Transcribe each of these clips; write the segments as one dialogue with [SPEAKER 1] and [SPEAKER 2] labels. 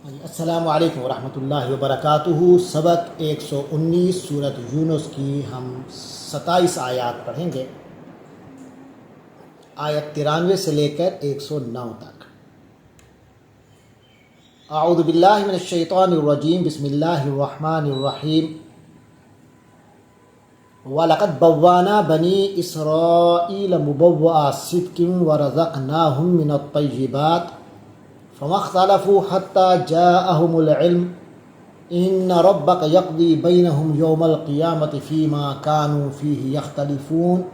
[SPEAKER 1] السلام علیکم ورحمۃ اللہ وبرکاتہ۔ سبق 119 سورۃ یونس کی ہم 27 آیات پڑھیں گے، آیت 93 سے لے کر 109 تک۔ اعوذ باللہ من الشیطان الرجیم، بسم اللہ الرحمن الرحیم۔ وَلَقَدْ بَوَّأْنَا بَنِي إِسْرَائِيلَ مُبَوَّأَ صِدْقٍ وَرَزَقْنَاهُمْ مِنَ الطَّيِّبَاتِ فما اختلفوا حتى جاءهم العلم إن ربك يقضي بينهم يوم القيامة فيما كانوا فيه يختلفون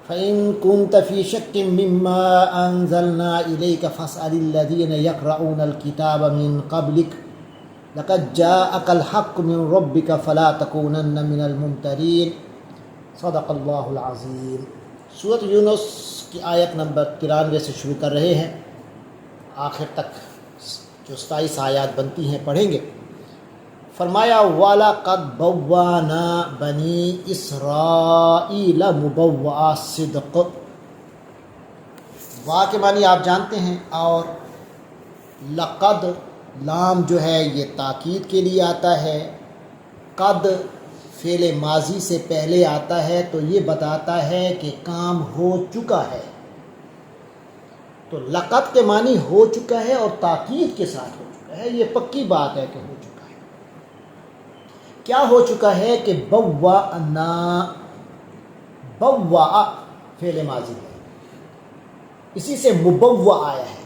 [SPEAKER 1] فإن كنت في شك مما أنزلنا إليك فاسأل الذين يقرؤون الكتاب من قبلك لقد جاءك الحق من ربك فلا تكونن من الممترين۔ صدق اللہ العظیم۔ سورۃ یونس کی آیت نمبر 93 سے شروع کر رہے ہیں، آخر تک جو 27 آیات بنتی ہیں پڑھیں گے۔ فرمایا وَلَقَدْ بَوَّأْنَا بَنِي إِسْرَائِيلَ مُبَوَّأَ صِدْقٍ۔ وا کے معنی آپ جانتے ہیں، اور لقد لام جو ہے یہ تاکید کے لیے آتا ہے، قد فعل ماضی سے پہلے آتا ہے تو یہ بتاتا ہے کہ کام ہو چکا ہے۔ تو لقد کے معنی ہو چکا ہے اور تاکید کے ساتھ ہو چکا ہے، یہ پکی بات ہے کہ ہو چکا ہے۔ کیا ہو چکا ہے کہ بوّأنا، بوّأ فعل ماضی ہے، اسی سے مبوّأ آیا ہے،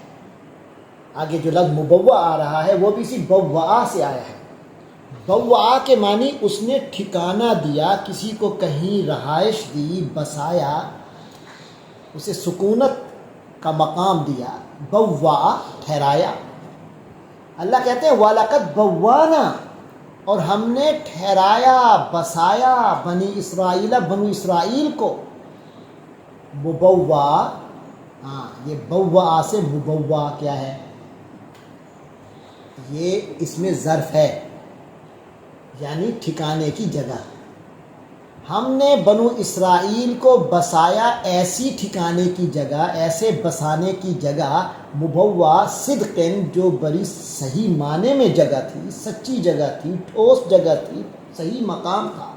[SPEAKER 1] آگے جو لفظ مبوّأ آ رہا ہے وہ بھی اسی بوّأ سے آیا ہے۔ بوّأ کے معنی اس نے ٹھکانہ دیا، کسی کو کہیں رہائش دی، بسایا، اسے سکونت کا مقام دیا، بوّأ ٹھہرایا۔ اللہ کہتے ہیں وَلَقَدْ بَوَّأْنَا، اور ہم نے ٹھہرایا، بسایا بنی اسرائیل، بنو اسرائیل کو، مبوّا، یہ بوّا سے مبوّا کیا ہے؟ یہ اس میں ظرف ہے، یعنی ٹھکانے کی جگہ۔ ہم نے بنو اسرائیل کو بسایا ایسی ٹھکانے کی جگہ، ایسے بسانے کی جگہ، مبوّا صدقٍ، جو بڑی صحیح معنی میں جگہ تھی، سچی جگہ تھی، ٹھوس جگہ تھی، صحیح مقام تھا۔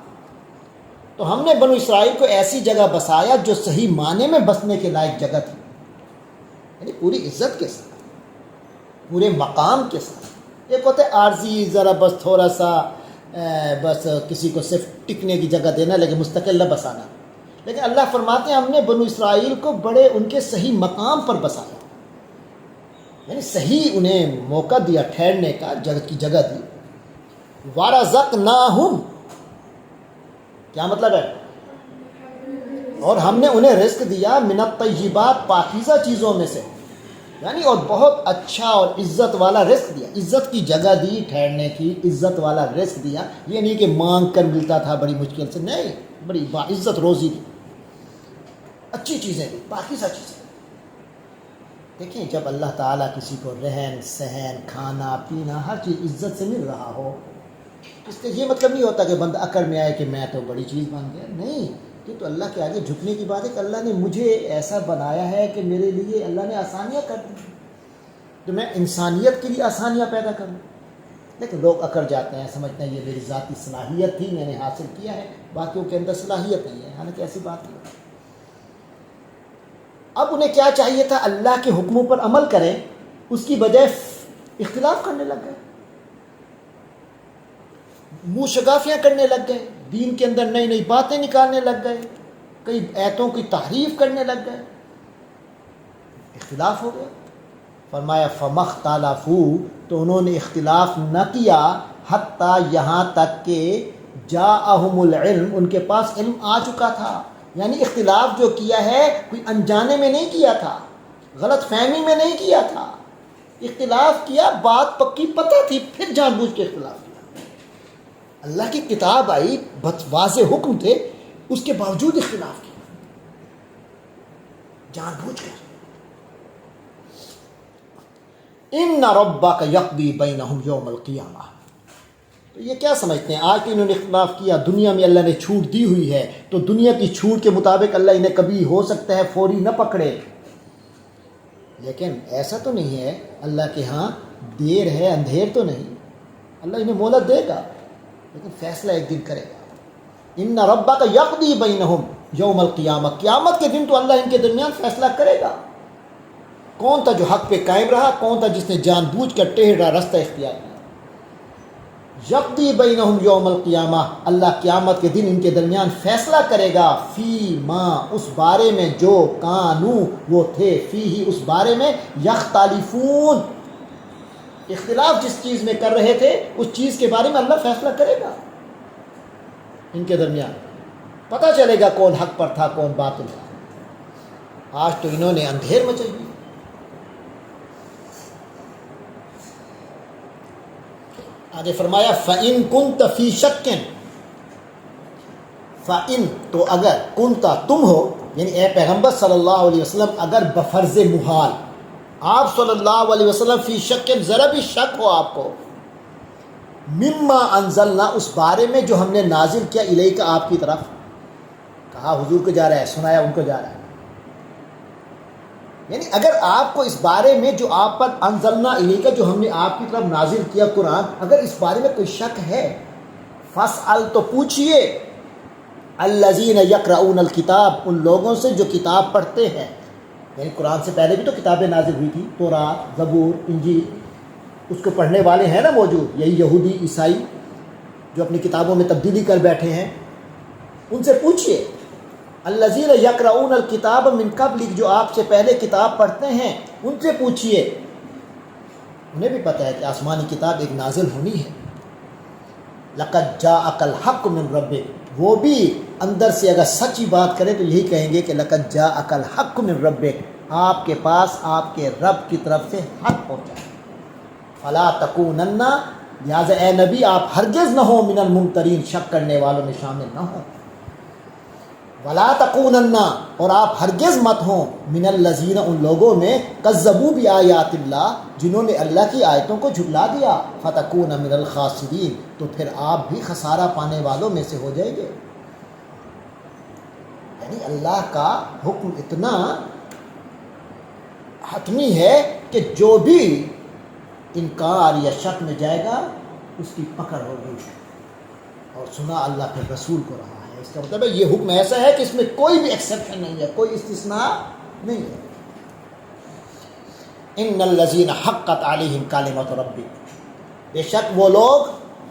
[SPEAKER 1] تو ہم نے بنو اسرائیل کو ایسی جگہ بسایا جو صحیح معنی میں بسنے کے لائق جگہ تھی، یعنی پوری عزت کے ساتھ، پورے مقام کے ساتھ۔ ایک ہوتا ہے عارضی، ذرا بس تھوڑا سا بس کسی کو صرف ٹکنے کی جگہ دینا لیکن مستقل نہ بسانا، لیکن اللہ فرماتے ہیں ہم نے بنو اسرائیل کو بڑے ان کے صحیح مقام پر بسایا، یعنی صحیح انہیں موقع دیا ٹھہرنے کا، جگہ کی جگہ دی۔ وَرَزَقْنَاهُمْ، کیا مطلب ہے؟ اور ہم نے انہیں رزق دیا، من الطیبات، پاکیزہ چیزوں میں سے، یعنی اور بہت اچھا اور عزت والا رزق دیا، عزت کی جگہ دی ٹھہرنے کی، عزت والا رزق دیا۔ یہ نہیں کہ مانگ کر ملتا تھا بڑی مشکل سے، نہیں، بڑی باعزت روزی دی، اچھی چیزیں دی، پاکیزہ چیزیں۔ دیکھیں جب اللہ تعالیٰ کسی کو رہن سہن، کھانا پینا، ہر چیز عزت سے مل رہا ہو، اس کا یہ مطلب نہیں ہوتا کہ بندہ عقل میں آئے کہ میں تو بڑی چیز بن گیا، نہیں، یہ تو اللہ کے آگے جھکنے کی بات ہے کہ اللہ نے مجھے ایسا بنایا ہے کہ میرے لیے اللہ نے آسانیاں کر دی، تو میں انسانیت کے لیے آسانیاں پیدا کروں۔ لیکن لوگ اکڑ جاتے ہیں، سمجھتے ہیں یہ میری ذاتی صلاحیت تھی، میں نے حاصل کیا ہے، باقیوں کے اندر صلاحیت نہیں ہے، حالانکہ ایسی بات نہیں۔ اب انہیں کیا چاہیے تھا؟ اللہ کے حکموں پر عمل کریں، اس کی بجائے اختلاف کرنے لگ گئے، منہ شگافیاں کرنے لگ گئے، دین کے اندر نئی نئی باتیں نکالنے لگ گئے، کئی ایتوں کی تحریف کرنے لگ گئے، اختلاف ہو گیا۔ فرمایا فَمَا اخْتَلَفُوا، تو انہوں نے اختلاف نہ کیا، حتیٰ یہاں تک کہ جاءہم العلم، ان کے پاس علم آ چکا تھا، یعنی اختلاف جو کیا ہے کوئی انجانے میں نہیں کیا تھا، غلط فہمی میں نہیں کیا تھا، اختلاف کیا، بات پکی پتہ تھی، پھر جان بوجھ کے اختلاف کیا۔ اللہ کی کتاب آئی، واضح حکم تھے، اس کے باوجود اختلاف کیا، جان بوجھ کر۔ ان ربک یقضی بینہم یوم القیامہ، تو یہ کیا سمجھتے ہیں؟ آج کہ انہوں نے اختلاف کیا، دنیا میں اللہ نے چھوٹ دی ہوئی ہے، تو دنیا کی چھوٹ کے مطابق اللہ انہیں کبھی ہو سکتا ہے فوری نہ پکڑے، لیکن ایسا تو نہیں ہے۔ اللہ کے ہاں دیر ہے، اندھیر تو نہیں، اللہ انہیں مہلت دے گا لیکن فیصلہ ایک دن کرے گا۔ ان ربک یقضی بینہم یوم القیامہ، قیامت کے دن تو اللہ ان کے درمیان فیصلہ کرے گا، کون تھا جو حق پہ قائم رہا، کون تھا جس نے جان بوجھ کر ٹیڑھا راستہ اختیار کیا۔ یقضی بینہم یوم القیامہ، اللہ قیامت کے دن ان کے درمیان فیصلہ کرے گا، فی ما، اس بارے میں جو کانو وہ تھے، فی ہی اس بارے میں، یختلفون، اختلاف جس چیز میں کر رہے تھے اس چیز کے بارے میں اللہ فیصلہ کرے گا ان کے درمیان، پتہ چلے گا کون حق پر تھا کون باطل تھا۔ آج تو انہوں نے اندھیر مچائی دی۔ آگے فرمایا فَإِن كُنْتَ فِي شَكٍّ، فَإِن تو اگر، کنتا تم ہو، یعنی اے پیغمبر صلی اللہ علیہ وسلم اگر بفرض محال آپ صلی اللہ علیہ وسلم فی شک، ذرا بھی شک ہو آپ کو، مما انزلنا، اس بارے میں جو ہم نے نازل کیا، الیک آپ کی طرف، کہا حضور کو جا رہا ہے، سنایا ان کو جا رہا ہے، یعنی اگر آپ کو اس بارے میں جو آپ پر انزلنا الیک، جو ہم نے آپ کی طرف نازل کیا قرآن، اگر اس بارے میں کوئی شک ہے، فاسأل تو پوچھئے، الذین یقرؤون الکتاب، ان لوگوں سے جو کتاب پڑھتے ہیں، یعنی قرآن سے پہلے بھی تو کتابیں نازل ہوئی تھی، تورات، زبور، انجیل، اس کو پڑھنے والے ہیں نا موجود، یہی یہودی عیسائی جو اپنی کتابوں میں تبدیلی کر بیٹھے ہیں، ان سے پوچھئے، الذین یقرؤون الکتاب من قبل، جو آپ سے پہلے کتاب پڑھتے ہیں ان سے پوچھئے، انہیں بھی پتہ ہے کہ آسمانی کتاب ایک نازل ہونی ہے، لقد جاءک الحق من ربک، وہ بھی اندر سے اگر سچی بات کریں تو یہی کہیں گے کہ لقد جاءک الحق من ربک، آپ کے پاس آپ کے رب کی طرف سے حق پہنچا ہے، فلا تکونن، لہٰذا اے نبی آپ ہرگز نہ ہو من الممترین، شک کرنے والوں میں شامل نہ ہوں، ولا تکونن، اور آپ ہرگز مت ہوں، من الذین، ان لوگوں میں، کذبوا بآیات اللہ، جنہوں نے اللہ کی آیتوں کو جھٹلا دیا، فتکون من الخاسرین، تو پھر آپ بھی خسارہ پانے والوں میں سے ہو جائیں گے۔ یعنی اللہ کا حکم اتنا حتمی ہے کہ جو بھی انکار یا شک میں جائے گا اس کی پکڑ ہوگی، اور سنا اللہ پھر رسول کو رہا ہے، اس کا مطلب ہے یہ حکم ایسا ہے کہ اس میں کوئی بھی ایکسیپشن نہیں ہے، کوئی استثناء نہیں ہے۔ ان الذین حقت علیہم کلمۃ ربک، بے شک وہ لوگ،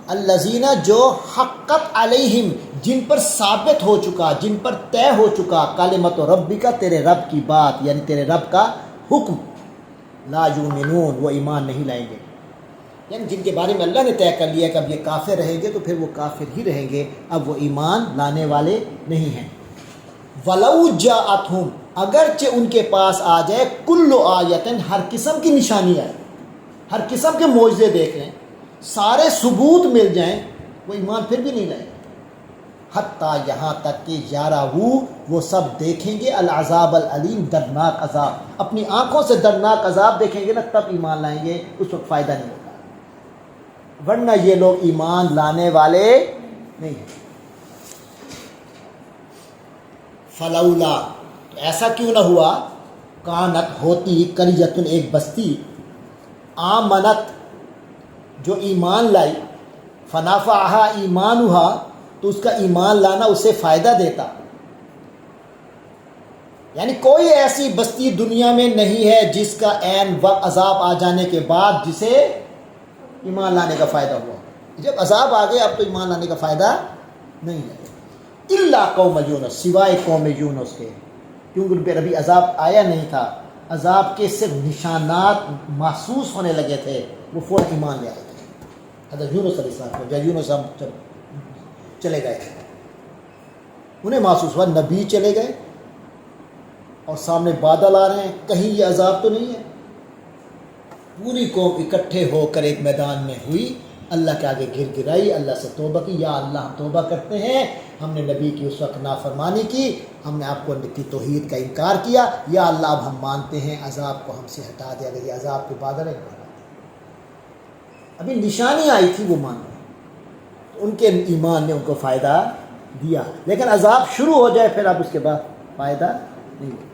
[SPEAKER 1] الذین جو، حقت علیہم، جن پر ثابت ہو چکا، جن پر طے ہو چکا، کلمۃ ربک، تیرے رب کی بات، یعنی تیرے رب کا حکم، لا یؤمنون، وہ ایمان نہیں لائیں گے، یعنی جن کے بارے میں اللہ نے طے کر لیا کہ اب یہ کافر رہیں گے تو پھر وہ کافر ہی رہیں گے، اب وہ ایمان لانے والے نہیں ہیں۔ وَلَوْ جَاءَتْهُمْ، اگرچہ ان کے پاس آ جائے، کل آیتن، ہر قسم کی نشانی آئے، ہر قسم کے معجزے دیکھ لیں، سارے ثبوت مل جائیں، وہ ایمان پھر بھی نہیں لائیں گے، حتیٰ یہاں تک کہ وہ سب دیکھیں گے العذاب العلیم، دردناک عذاب، اپنی آنکھوں سے دردناک عذاب دیکھیں گے نا، تب ایمان لائیں گے، اس وقت فائدہ نہیں ہوگا، ورنہ یہ لوگ ایمان لانے والے نہیں ہیں۔ فلولا، ایسا کیوں نہ ہوا، کانت، ہوتی، قریۃ، ایک بستی، آمنت، جو ایمان لائی، فنفعہا ایمانہا، تو اس کا ایمان لانا اسے فائدہ دیتا، یعنی کوئی ایسی بستی دنیا میں نہیں ہے جس کا عین وقت عذاب آ جانے کے بعد جسے ایمان لانے کا فائدہ ہوا، جب عذاب آ گیا اب تو ایمان لانے کا فائدہ نہیں ہے، الا قوم یونس، سوائے قوم یونس کے، کیونکہ ان پہ ابھی عذاب آیا نہیں تھا، عذاب کے صرف نشانات محسوس ہونے لگے تھے، وہ فوراً ایمان لے آئے تھے، حضرت یونس علیہ السلام کو، جب یونس ہم چلے گئے، انہیں محسوس ہوا، نبی چلے گئے اور سامنے بادل آ رہے ہیں، کہیں یہ عذاب تو نہیں ہے، پوری قوم اکٹھے ہو کر ایک میدان میں ہوئی، اللہ کے آگے گر گرائی، اللہ سے توبہ کی، یا اللہ ہم توبہ کرتے ہیں، ہم نے نبی کی اس وقت نافرمانی کی، ہم نے آپ کو کی توحید کا انکار کیا، یا اللہ اب ہم مانتے ہیں، عذاب کو ہم سے ہٹا دیا گیا، عذاب کے بادل ہے، ابھی نشانی آئی تھی وہ مان، ان کے ایمان نے ان کو فائدہ دیا، لیکن عذاب شروع ہو جائے پھر اب اس کے بعد فائدہ نہیں ہوگا۔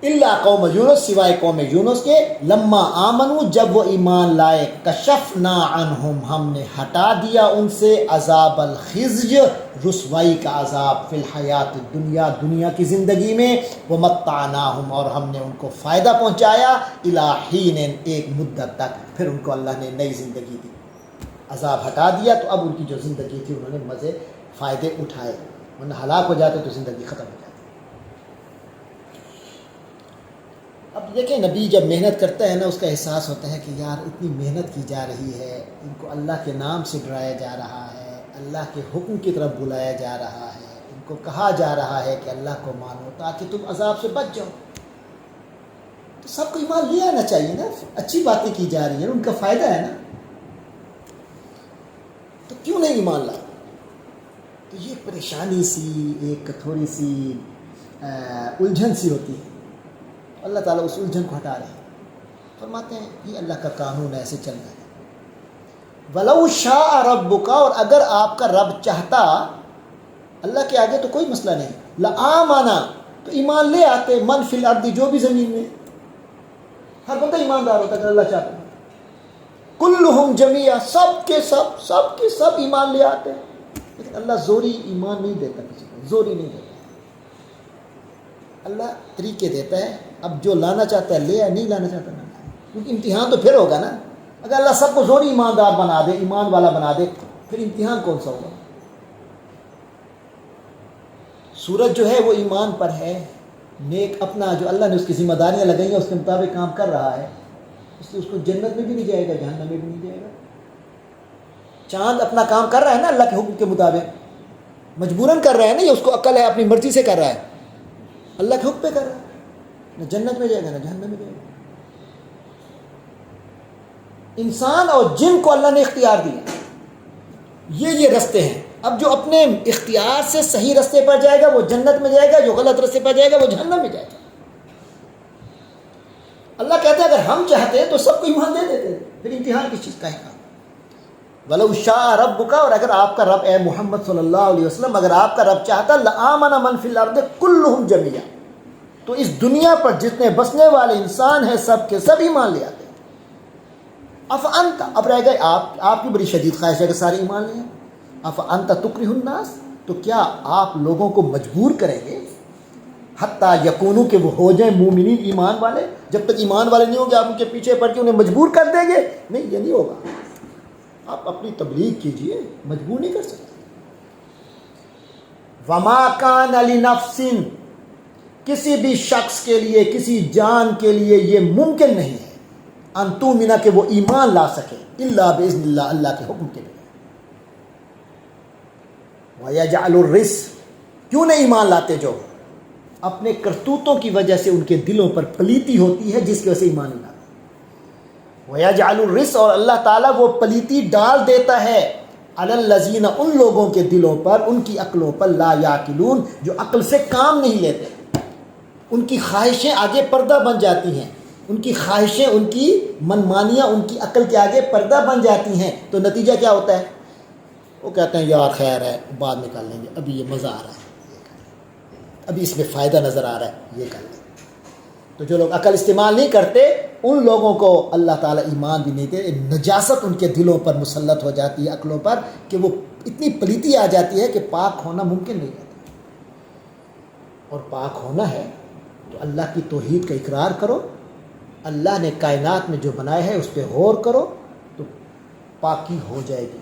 [SPEAKER 1] اللہ قوم یونس، سوائے قوم یونس کے، لما آمنوا جب وہ ایمان لائے، کشفنا عنہم ہم نے ہٹا دیا ان سے، عذاب الخزي رسوائی کا عذاب، فی الحیات الدنیا دنیا کی زندگی میں، ومتعناہم اور ہم نے ان کو فائدہ پہنچایا، الی حین ایک مدت تک، پھر ان کو اللہ نے نئی زندگی دی، عذاب ہٹا دیا تو اب ان کی جو زندگی تھی انہوں نے مزے فائدے اٹھائے، ورنہ ہلاک ہو جاتے تو زندگی ختم ہو جاتی۔ اب دیکھیں نبی جب محنت کرتا ہے نا، اس کا احساس ہوتا ہے کہ یار اتنی محنت کی جا رہی ہے، ان کو اللہ کے نام سے ڈرایا جا رہا ہے، اللہ کے حکم کی طرف بلایا جا رہا ہے، ان کو کہا جا رہا ہے کہ اللہ کو مانو تاکہ تم عذاب سے بچ جاؤ، تو سب کو ایمان لے آنا چاہیے نا، اچھی باتیں کی جا رہی ہیں، ان کا فائدہ ہے نا، تو کیوں نہیں ایمان لا؟ تو یہ پریشانی سی، ایک تھوڑی سی الجھن سی ہوتی ہے، اللہ تعالیٰ اس الجھن کو ہٹا رہے ہیں، فرماتے ہیں یہ اللہ کا قانون ایسے چل رہا ہے۔ وَلَوْ شَاءَ رَبُّكَ اور اگر آپ کا رب چاہتا، اللہ کے آگے تو کوئی مسئلہ نہیں، لَآمَنَ تو ایمان لے آتے، من فی الارض جو بھی زمین میں، ہر بندہ ایماندار ہوتا اگر اللہ چاہتا، کلہم جمیعا سب کے سب ایمان لے آتے، لیکن اللہ زوری ایمان نہیں دیتا کسی کو، زوری نہیں دیتا، اللہ طریقے دیتا ہے، اب جو لانا چاہتا ہے لے آئے، نہیں لانا چاہتا نہ لائے، کیونکہ امتحان تو پھر ہوگا نا، اگر اللہ سب کو زوری ایماندار بنا دے، ایمان والا بنا دے، پھر امتحان کون سا ہوگا؟ سورج جو ہے وہ ایمان پر ہے، نیک اپنا جو اللہ نے اس کی ذمہ داریاں لگائی ہیں اس کے مطابق کام کر رہا ہے، اس لیے اس کو جنت میں بھی نہیں جائے گا، جہنم میں بھی نہیں جائے گا۔ چاند اپنا کام کر رہا ہے نا اللہ کے حکم کے مطابق، مجبوراً کر رہا ہے نا، یہ اس کو عقل ہے، اپنی مرضی سے کر رہا ہے، اللہ کے حکم پہ کر رہا ہے، نہ جنت میں جائے گا نہ جہنم میں جائے گا۔ انسان اور جن کو اللہ نے اختیار دیا، یہ رستے ہیں، اب جو اپنے اختیار سے صحیح رستے پر جائے گا وہ جنت میں جائے گا، جو غلط رستے پر جائے گا وہ جہنم میں جائے گا۔ اللہ کہتا ہے اگر ہم چاہتے تو سب کو ایمان دے دیتے، پھر امتحان کس چیز کا ہے؟ وَلَوْ شَاءَ رَبُّكَ اور اگر آپ کا رب اے محمد صلی اللہ علیہ وسلم، اگر آپ کا رب چاہتا، لَآمَنَ مَنْ فِي الْأَرْضِ كُلُّهُمْ جَمِيعًا تو اس دنیا پر جتنے بسنے والے انسان ہیں سب کے سب ایمان لے آتے۔ افانت اب رہ گئے آپ کی بڑی شدید خواہش ہے کہ سارے ایمان لیں، افانت تکرہ الناس تو کیا آپ لوگوں کو مجبور کریں گے، حتیٰ یکونوا کہ وہ ہو جائیں مومنین ایمان والے، جب تک ایمان والے نہیں ہوں گے آپ ان کے پیچھے پڑ کے انہیں مجبور کر دیں گے؟ نہیں، یہ نہیں ہوگا، آپ اپنی تبلیغ کیجئے، مجبور نہیں کر سکتے۔ وما کان لنفس کسی بھی شخص کے لیے، کسی جان کے لیے یہ ممکن نہیں ہے، ان تؤمن کہ وہ ایمان لا سکے، الا باذن اللہ اللہ کے حکم کے بغیر۔ ویجعل الرزق کیوں نہیں ایمان لاتے؟ جو اپنے کرتوتوں کی وجہ سے ان کے دلوں پر پلیتی ہوتی ہے جس کی وجہ سے ایمان نہیں لاتے۔ ویجعل الرزق اور اللہ تعالیٰ وہ پلیتی ڈال دیتا ہے، علی الذین ان لوگوں کے دلوں پر، ان کی عقلوں پر، لا یعقلون جو عقل سے کام نہیں لیتے، ان کی خواہشیں آگے پردہ بن جاتی ہیں، ان کی خواہشیں، ان کی منمانیاں ان کی عقل کے آگے پردہ بن جاتی ہیں، تو نتیجہ کیا ہوتا ہے؟ وہ کہتے ہیں یار خیر ہے بعد میں کر لیں گے، ابھی یہ مزہ آ رہا ہے، ابھی اس میں فائدہ نظر آ رہا ہے، یہ کر لیں۔ تو جو لوگ عقل استعمال نہیں کرتے ان لوگوں کو اللہ تعالیٰ ایمان بھی نہیں دے، نجاست ان کے دلوں پر مسلط ہو جاتی ہے، عقلوں پر، کہ وہ اتنی پلیتی آ جاتی ہے کہ پاک ہونا ممکن نہیں رہتا۔ اور پاک ہونا ہے تو اللہ کی توحید کا اقرار کرو، اللہ نے کائنات میں جو بنایا ہے اس پہ غور کرو تو پاکی ہو جائے گی۔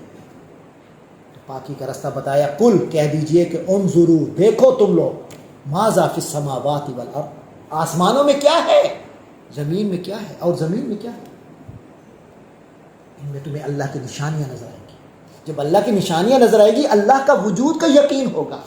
[SPEAKER 1] تو پاکی کا راستہ بتایا، قل کہہ دیجئے کہ انظروا دیکھو تم لوگ، ماذا فی السماوات والارض آسمانوں میں کیا ہے، زمین میں کیا ہے، اور زمین میں کیا ہے، ان میں تمہیں اللہ کی نشانیاں نظر آئیں گی۔ جب اللہ کی نشانیاں نظر آئے گی اللہ کا وجود کا یقین ہوگا،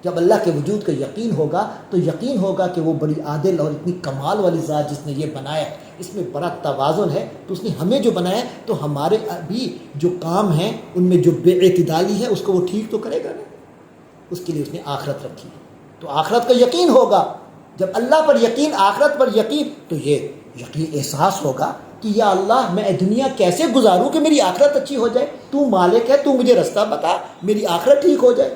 [SPEAKER 1] جب اللہ کے وجود کا یقین ہوگا تو یقین ہوگا کہ وہ بڑی عادل اور اتنی کمال والی ذات جس نے یہ بنایا ہے، اس میں بڑا توازن ہے، تو اس نے ہمیں جو بنایا ہے تو ہمارے ابھی جو کام ہیں ان میں جو بے اعتدالی ہے اس کو وہ ٹھیک تو کرے گا نا، اس کے لیے اس نے آخرت رکھی، تو آخرت کا یقین ہوگا۔ جب اللہ پر یقین، آخرت پر یقین، تو یہ یقین احساس ہوگا کہ یا اللہ میں دنیا کیسے گزاروں کہ میری آخرت اچھی ہو جائے، تو مالک ہے، تو مجھے رستہ بتا، میری آخرت ٹھیک ہو جائے۔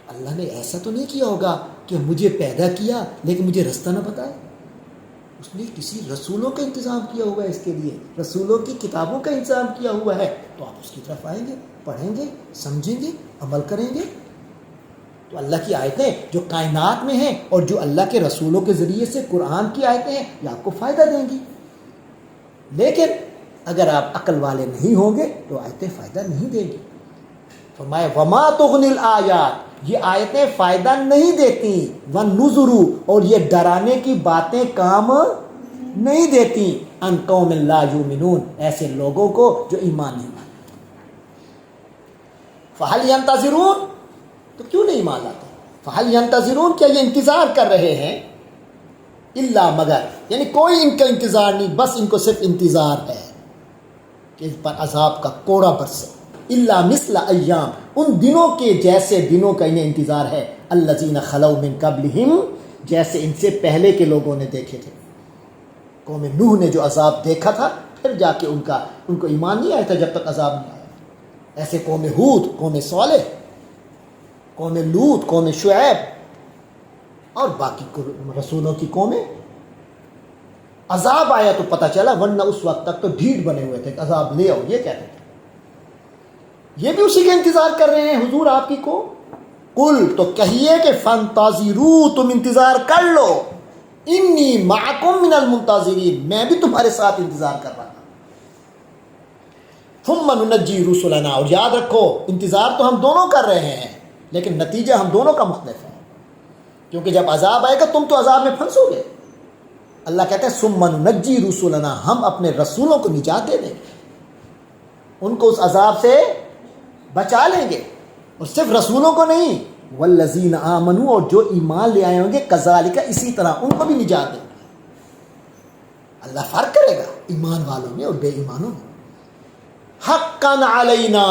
[SPEAKER 1] اللہ نے ایسا تو نہیں کیا ہوگا کہ مجھے پیدا کیا لیکن مجھے رستہ نہ بتائے، اس نے کسی رسولوں کا انتظام کیا ہوا ہے اس کے لیے، رسولوں کی کتابوں کا انتظام کیا ہوا ہے، تو آپ اس کی طرف آئیں گے، پڑھیں گے، سمجھیں گے، عمل کریں گے، تو اللہ کی آیتیں جو کائنات میں ہیں اور جو اللہ کے رسولوں کے ذریعے سے قرآن کی آیتیں ہیں، یہ آپ کو فائدہ دیں گی۔ لیکن اگر آپ عقل والے نہیں ہوں گے تو آیتیں فائدہ نہیں دیں گی۔ فرمایا وما تغنی الآیات، یہ آیتیں فائدہ نہیں دیتی، والنذر، اور یہ ڈرانے کی باتیں کام نہیں دیتی، ان قوم لا یؤمنون، ایسے لوگوں کو جو ایمان نہیں لاتے۔ فہل ینتظرون، تو کیوں نہیں ایمان لاتے؟ فہل ینتظرون، کیا یہ انتظار کر رہے ہیں؟ الا، مگر، یعنی کوئی ان کا انتظار نہیں، بس ان کو صرف انتظار ہے کہ اس پر عذاب کا کوڑا برسے۔ الا مثل ایام، ان دنوں کے جیسے دنوں کا انہیں انتظار ہے، الذین خلو من قبلہم، جیسے ان سے پہلے کے لوگوں نے دیکھے تھے۔ قوم نوح نے جو عذاب دیکھا تھا، پھر جا کے ان کو ایمان نہیں آیا تھا جب تک عذاب نہیں آیا۔ ایسے قوم ہود، قوم صالح، قوم لوط، قوم شعیب اور باقی رسولوں کی قومیں، عذاب آیا تو پتہ چلا، ورنہ اس وقت تک تو ڈھیٹ بنے ہوئے تھے کہ عذاب لے آؤ، یہ کہتے تھے۔ یہ بھی اسی کا انتظار کر رہے ہیں حضور آپ کی کو۔ قل، تو کہیے کہ فانتظروا، تم انتظار کر لو، انی معکم من المنتظرین، میں بھی تمہارے ساتھ انتظار کر رہا ہوں۔ ثم ننجی رسلنا، اور یاد رکھو انتظار تو ہم دونوں کر رہے ہیں، لیکن نتیجہ ہم دونوں کا مختلف ہے، کیونکہ جب عذاب آئے گا تم تو عذاب میں پھنسو گے۔ اللہ کہتے ہیں ثم ننجی رسلنا، ہم اپنے رسولوں کو نجات دے دیں گے، ان کو اس عذاب سے بچا لیں گے، اور صرف رسولوں کو نہیں، والذین آمنوا، اور جو ایمان لے آئے ہوں گے، کذالک، اسی طرح ان کو بھی نجات دیں گے۔ اللہ فرق کرے گا ایمان والوں میں اور بے ایمانوں میں۔ حقا علینا،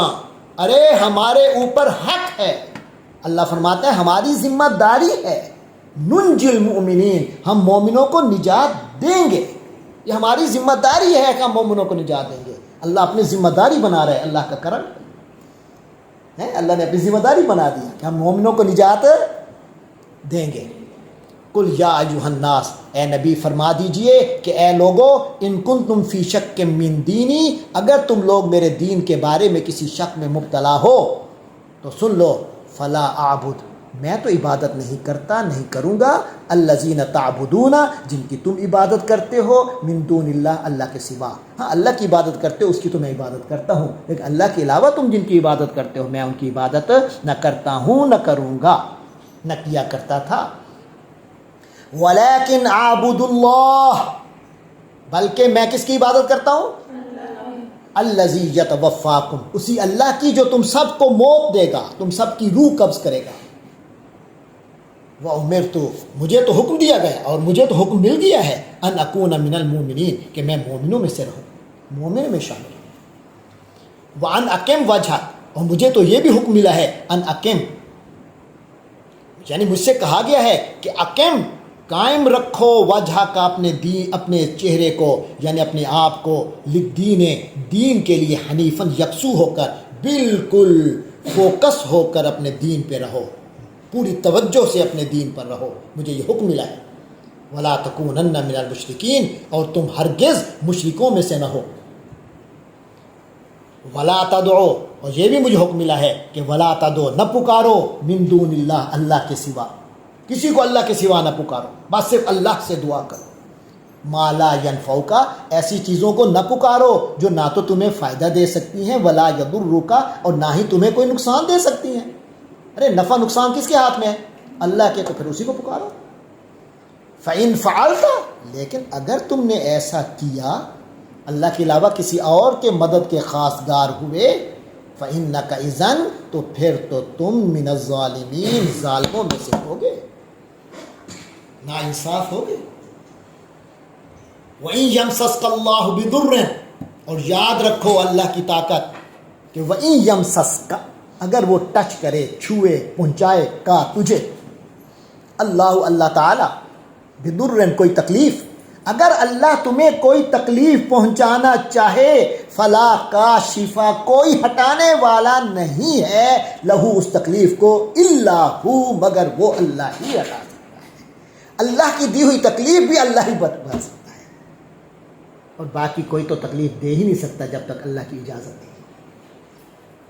[SPEAKER 1] ارے ہمارے اوپر حق ہے، اللہ فرماتے ہیں ہماری ذمہ داری ہے، ننجی المؤمنین، ہم مومنوں کو نجات دیں گے، یہ ہماری ذمہ داری ہے کہ ہم مومنوں کو نجات دیں گے۔ اللہ اپنی ذمہ داری بنا رہے ہیں، اللہ کا کرم ہے، اللہ نے اپنی ذمہ داری بنا دی کہ ہم مومنوں کو نجات دیں گے۔ قل یا ایھا الناس، اے نبی فرما دیجئے کہ اے لوگو، ان کنتم فی شک من دینی، اگر تم لوگ میرے دین کے بارے میں کسی شک میں مبتلا ہو تو سن لو، فلا اعبد، میں تو عبادت نہیں کرتا، نہیں کروں گا، الذین تعبدون، جن کی تم عبادت کرتے ہو، من دون اللہ، اللہ کے سوا۔ ہاں اللہ کی عبادت کرتے ہو اس کی تو میں عبادت کرتا ہوں، لیکن اللہ کے علاوہ تم جن کی عبادت کرتے ہو میں ان کی عبادت نہ کرتا ہوں، نہ کروں گا، نہ کیا کرتا تھا۔ ولیکن اعبد اللہ، بلکہ میں کس کی عبادت کرتا ہوں؟ الذی یتوفاکم، اسی اللہ کی جو تم سب کو موت دے گا، تم سب کی روح قبض کرے گا۔ وَأُمِرْتُ، مجھے تو حکم دیا گیا اور مجھے تو حکم مل گیا ہے، ان اکون من المؤمنین، کہ میں مومنوں میں سے رہوں، مومن میں شامل ہوں۔ وَأَنْ أَقِمْ وَجْهَكَ، اور مجھے تو یہ بھی حکم ملا ہے، ان اقم، یعنی مجھ سے کہا گیا ہے کہ اقم، قائم رکھو، وجہ کا اپنے چہرے کو، یعنی اپنے آپ کو، للدین، دین کے لیے، حنیفاً، یکسو ہو کر، بالکل فوکس ہو کر اپنے دین پہ رہو، پوری توجہ سے اپنے دین پر رہو، مجھے یہ حکم ملا ہے۔ ولا تکونن من المشرکین، اور تم ہرگز مشرکوں میں سے نہ ہو۔ ولا تدعو، اور یہ بھی مجھے حکم ملا ہے کہ ولا تدعو، نہ پکارو، من دون اللہ، اللہ کے سوا، کسی کو اللہ کے سوا نہ پکارو، بس صرف اللہ سے دعا کرو۔ ما لا ينفعک، ایسی چیزوں کو نہ پکارو جو نہ تو تمہیں فائدہ دے سکتی ہیں، ولا یضرک، اور نہ ہی تمہیں کوئی نقصان دے سکتی ہیں۔ ارے نفع نقصان کس کے ہاتھ میں ہے؟ اللہ کے، تو پھر اسی کو پکارو۔ فَإِن فَعَلْتَ، لیکن اگر تم نے ایسا کیا، اللہ کے علاوہ کسی اور کے مدد کے خواستگار ہوئے، فَإِنَّكَ إِذًا، تو پھر تو تم من الظالمین، ظالموں میں سے ہوگے، ناانصاف ہوگے۔ وَإِن يَمْسَسْكَ اللَّهُ بِضُرٍّ، اور یاد رکھو اللہ کی طاقت کہ وَإِن يَمْسَسْكَ، اگر وہ ٹچ کرے، چھوئے، پہنچائے کا تجھے، اللہ تعالی، بِضُرٍّ، کوئی تکلیف، اگر اللہ تمہیں کوئی تکلیف پہنچانا چاہے، فلا کاشف، کوئی ہٹانے والا نہیں ہے، لہو، اس تکلیف کو، الا ہو، مگر وہ اللہ ہی ہٹا سکتا ہے۔ اللہ کی دی ہوئی تکلیف بھی اللہ ہی بچا سکتا ہے۔ اور باقی کوئی تو تکلیف دے ہی نہیں سکتا جب تک اللہ کی اجازت نہیں۔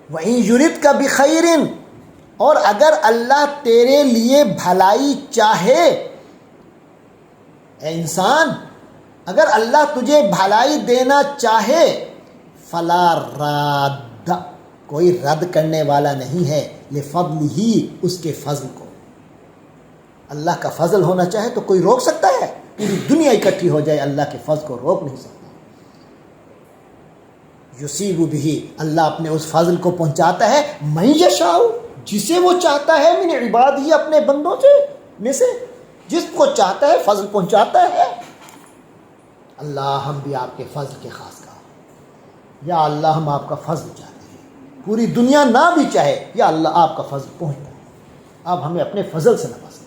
[SPEAKER 1] وَإِن يُرِدْكَ بِخَيْرٍ، اور اگر اللہ تیرے لیے بھلائی چاہے، اے انسان اگر اللہ تجھے بھلائی دینا چاہے، فلا راد، کوئی رد کرنے والا نہیں ہے، لِفَضْلِهِ، اس کے فضل کو۔ اللہ کا فضل ہونا چاہے تو کوئی روک سکتا ہے؟ پوری دنیا اکٹھی ہو جائے اللہ کے فضل کو روک نہیں سکتا۔ یصیب بہ، اللہ اپنے اس فضل کو پہنچاتا ہے من یشاء، جسے وہ چاہتا ہے، من عبادہ، اپنے بندوں میں سے جس کو چاہتا ہے فضل پہنچاتا ہے۔ اللہ ہم بھی آپ کے فضل کے خاص کا، یا اللہ ہم آپ کا فضل چاہتے ہیں، پوری دنیا نہ بھی چاہے، یا اللہ آپ کا فضل پہنچتا ہے، آپ ہمیں اپنے فضل سے نوازیں۔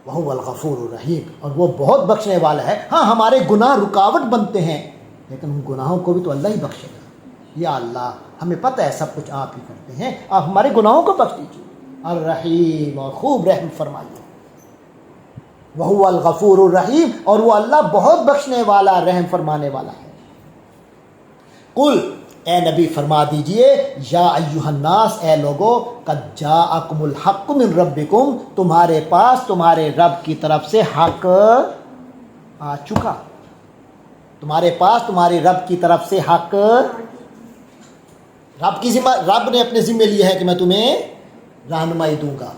[SPEAKER 1] وَهُوَ الْغَفُورُ الرَّحِيمُ، اور وہ بہت بخشنے والا ہے۔ ہاں ہمارے گناہ رکاوٹ بنتے ہیں، لیکن ان گناہوں کو بھی تو اللہ ہی بخشے گا۔ یا اللہ ہمیں پتہ ہے سب کچھ آپ ہی کرتے ہیں، آپ ہمارے گناہوں کو بخش دیجیے۔ الرحیم، اور خوب رحم فرمائیے۔ وَهُوَ الْغَفُورُ الرَّحِيمُ، اور وہ اللہ بہت بخشنے والا، رحم فرمانے والا ہے۔ قل، اے نبی فرما دیجئے، یا ایھا الناس، اے لوگو، قد جاءکم الحق من ربکم، تمہارے پاس تمہارے رب کی طرف سے حق آ چکا، تمہارے پاس تمہارے رب کی طرف سے حق، رب نے اپنے ذمے لیا ہے کہ میں تمہیں رہنمائی دوں گا،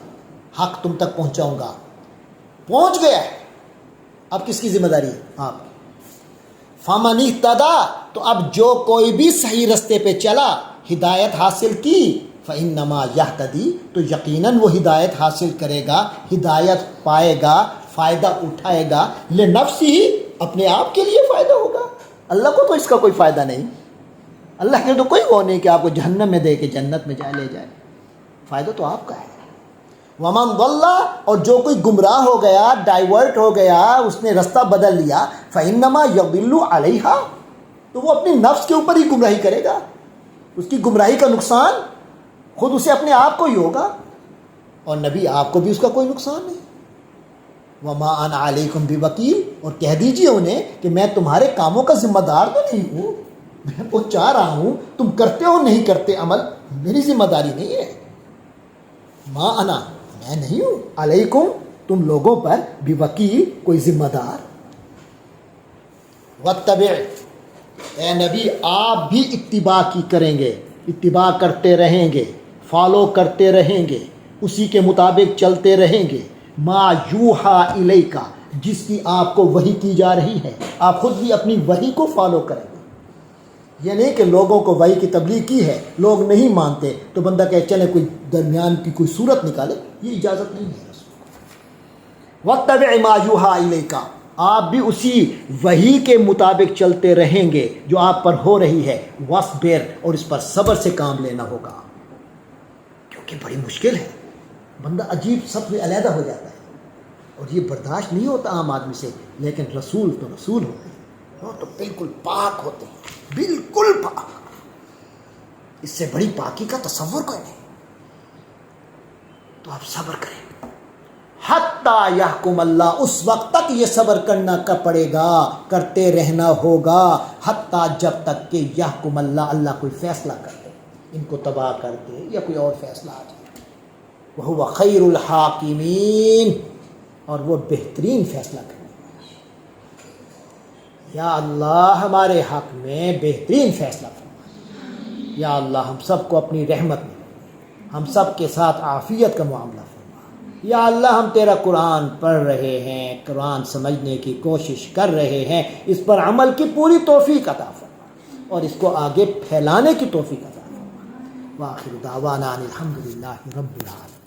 [SPEAKER 1] حق تم تک پہنچاؤں گا، پہنچ گیا ہے۔ اب کس کی ذمہ داری ہے؟ آپ کی۔ فَمَنِ اهْتَدَىٰ، تو اب جو کوئی بھی صحیح رستے پہ چلا، ہدایت حاصل کی، فَإِنَّمَا يَهْتَدِي، تو یقیناً وہ ہدایت حاصل کرے گا، ہدایت پائے گا، فائدہ اٹھائے گا، لِنَفْسِهِ، اپنے آپ کے لیے فائدہ ہوگا، اللہ کو تو اس کا کوئی فائدہ نہیں، اللہ کے تو کوئی وہ نہیں کہ آپ کو جہنم میں دے کے جنت میں لے جائے، فائدہ تو آپ کا ہے۔ وَمَنْ ضَلَّ، اور جو کوئی گمراہ ہو گیا، ڈائیورٹ ہو گیا، اس نے رستہ بدل لیا، فَإِنَّمَا يَضِلُّ عَلَيْهَا، تو وہ اپنی نفس کے اوپر ہی گمراہی کرے گا، اس کی گمراہی کا نقصان خود اسے اپنے آپ کو ہی ہوگا، اور نبی آپ کو بھی اس کا کوئی نقصان نہیں۔ وَمَا أَنَا عَلَيْكُمْ بِوَكِيلٍ، اور کہہ دیجئے انہیں کہ میں تمہارے کاموں کا ذمہ دار تو نہیں ہوں، میں پہنچا رہا ہوں، تم کرتے ہو نہیں کرتے عمل، میری ذمہ داری نہیں ہے۔ ما انا، میں نہیں ہوں، علیکم، تم لوگوں پر، بوکیل، کوئی ذمہ دار۔ واتبع، اے نبی آپ بھی اتباع کی کریں گے، اتباع کرتے رہیں گے، فالو کرتے رہیں گے، اسی کے مطابق چلتے رہیں گے، ما یوحا الیک، جس کی آپ کو وحی کی جا رہی ہے، آپ خود بھی اپنی وحی کو فالو کریں گے۔ یہ نہیں کہ لوگوں کو وحی کی تبلیغ کی ہے، لوگ نہیں مانتے تو بندہ کہے چلے کوئی درمیان کی کوئی صورت نکالے، یہ اجازت نہیں ہے۔ واتبع ما یوحا الیک، آپ بھی اسی وحی کے مطابق چلتے رہیں گے جو آپ پر ہو رہی ہے، واصبر، اور اس پر صبر سے کام لینا ہوگا، کیونکہ بڑی مشکل ہے، بندہ عجیب سب میں علیحدہ ہو جاتا ہے، اور یہ برداشت نہیں ہوتا عام آدمی سے، لیکن رسول تو رسول ہوتے ہیں، وہ تو بالکل پاک ہوتے ہیں، بالکل پاک، اس سے بڑی پاکی کا تصور کوئی نہیں، تو آپ صبر کریں، حتیٰ یحکم اللہ، اس وقت تک یہ صبر کرنا کا پڑے گا، کرتے رہنا ہوگا، حتیٰ جب تک کہ یحکم اللہ، اللہ کوئی فیصلہ کر دے، ان کو تباہ کر دے یا کوئی اور فیصلہ آ جائے، وہو خیر الحاکمین، اور وہ بہترین فیصلہ کرنے والا ہے۔ یا اللہ ہمارے حق میں بہترین فیصلہ فرما، یا اللہ ہم سب کو اپنی رحمت میں، ہم سب کے ساتھ عافیت کا معاملہ فرما، یا اللہ ہم تیرا قرآن پڑھ رہے ہیں، قرآن سمجھنے کی کوشش کر رہے ہیں، اس پر عمل کی پوری توفیق عطا فرما، اور اس کو آگے پھیلانے کی توفیق عطا فرما۔ وآخر دعوانا ان الحمد للہ رب العالمین۔